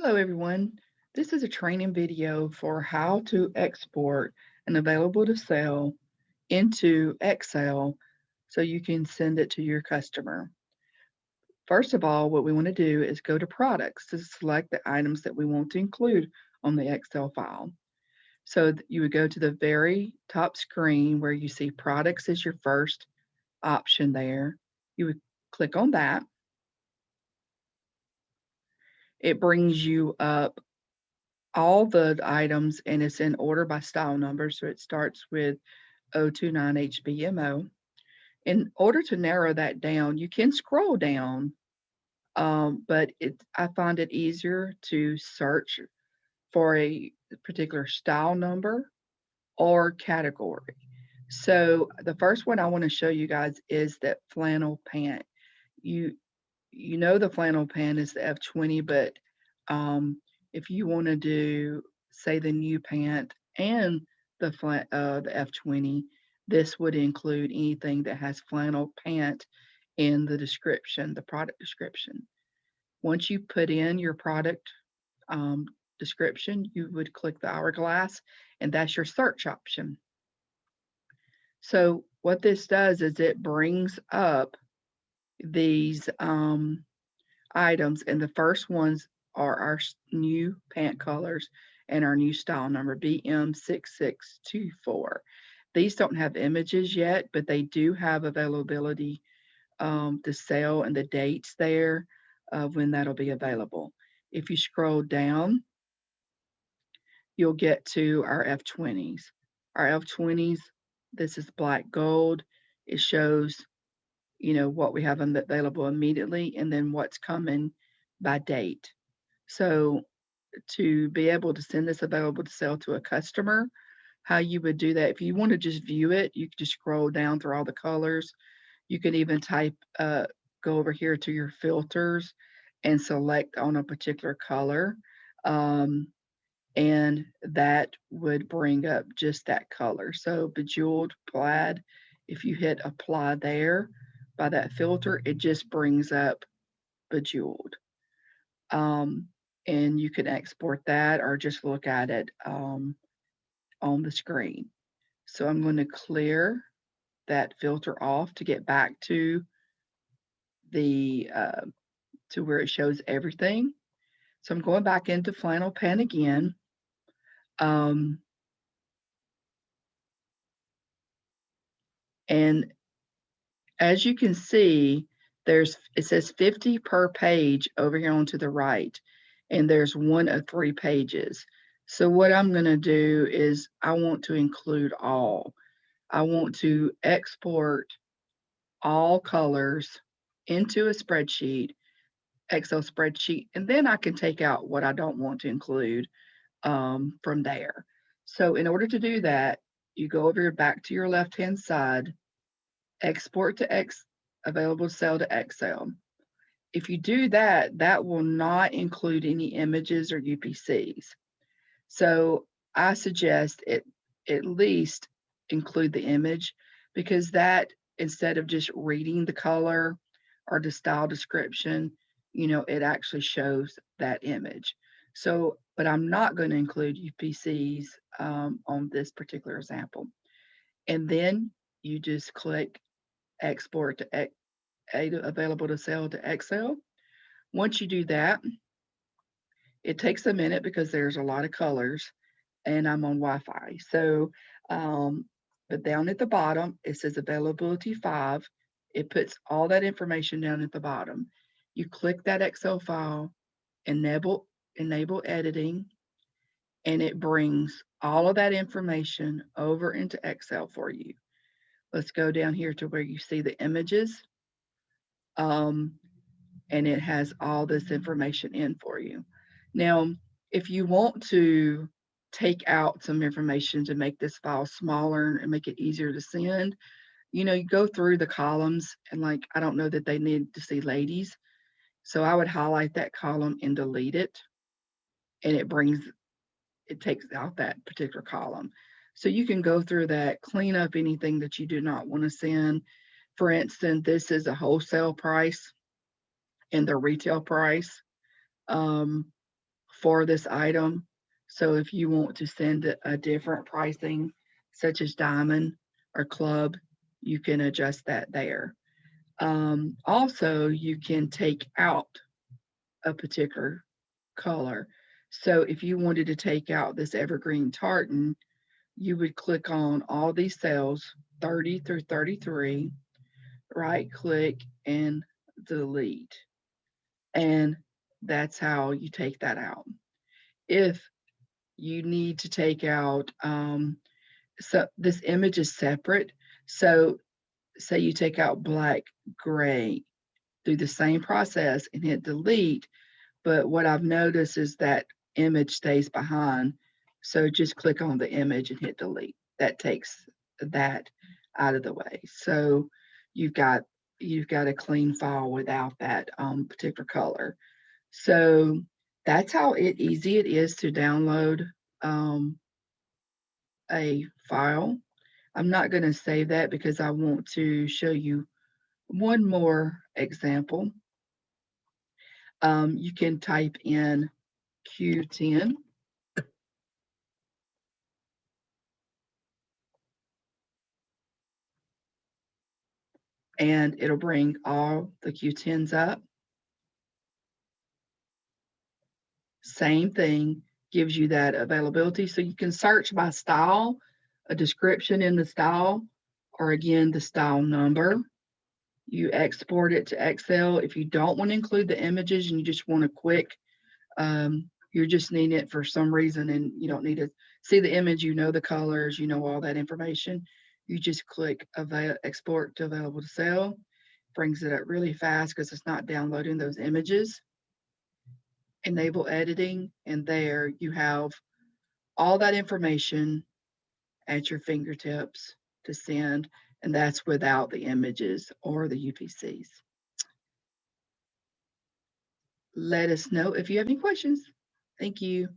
Hello, everyone. This is a training video for how to export an available to sell into Excel so you can send it to your customer. First of all, what we want to do is go to products to select the items that we want to include on the Excel file. So you would go to the very top screen where you see products is your first option there. You would click on that. It brings you up all the items and it's in order by style number. So it starts with 029HBMO. In order to narrow that down, you can scroll down, but I find it easier to search for a particular style number or category. So the first one I want to show you guys is that flannel pant. You you know the flannel pant is the F20, but um, if you want to do, say, the new pant and the F20, this would include anything that has flannel pant in the description, the product description. Once you put in your product um, description, you would click the hourglass, and that's your search option. So what this does is it brings up these items, and the first ones are our new pant colors and our new style number BM6624. These don't have images yet, but they do have availability to sell and the dates there of when that'll be available. If you scroll down, you'll get to our F20s. Our F20s, this is black gold. It shows what we have available immediately and then what's coming by date. So to be able to send this available to sell to a customer, how you would do that, if you want to just view it, you can just scroll down through all the colors. You can even go over here to your filters and select on a particular color. Um, and that would bring up just that color. So bejeweled plaid, if you hit apply there by that filter, it just brings up bejeweled. Um, and you can export that or just look at it on the screen. So I'm going to clear that filter off to get back the to where it shows everything. So I'm going back into flannel pen again. Um, and as you can see, it says 50 per page over here on to the right, and there's one of 3 pages. So what I'm going to do is I want to include all. I want to export all colors into a spreadsheet, Excel spreadsheet, and then I can take out what I don't want to include from there. So in order to do that, you go over back to your left-hand side, export to available to sell to Excel. If you do that, that will not include any images or UPCs. So I suggest it at least include the image because that, instead of just reading the color or the style description, it actually shows that image. So, but I'm not going to include UPCs on this particular example. And then you just click export to available to sell to Excel. Once you do that, it takes a minute because there's a lot of colors and I'm on Wi-Fi. So, but down at the bottom, it says availability 5. It puts all that information down at the bottom. You click that Excel file, enable editing, and it brings all of that information over into Excel for you. Let's go down here to where you see the images. Um, and it has all this information in for you. Now, if you want to take out some information to make this file smaller and make it easier to send, you go through the columns and like, I don't know that they need to see ladies. So I would highlight that column and delete it. And it takes out that particular column. So you can go through that, clean up anything that you do not want to send. For instance, this is a wholesale price and the retail price. Um, for this item. So if you want to send a different pricing, such as diamond or club, you can adjust that there. Also, you can take out a particular color. So if you wanted to take out this evergreen tartan, you would click on all these cells, 30 through 33, right click and delete. And that's how you take that out. If you need to take out, so this image is separate. So say you take out black, gray, do the same process and hit delete. But what I've noticed is that image stays behind. So just click on the image and hit delete. That takes that out of the way. So you've got you've got a clean file without that particular color. So that's how easy it is to download um, a file. I'm not going to save that because I want to show you one more example. You can type in Q10 and it'll bring all the Q10s up. Same thing, gives you that availability. So you can search by style, a description in the style, or again, the style number. You export it to Excel. If you don't want to include the images and you just want a quick, you're just needing it for some reason and you don't need to see the image, you know the colors, you know all that information. You just click export to available to sell. Brings it up really fast because it's not downloading those images. Enable editing, and there you have all that information at your fingertips to send, and that's without the images or the UPCs. Let us know if you have any questions. Thank you.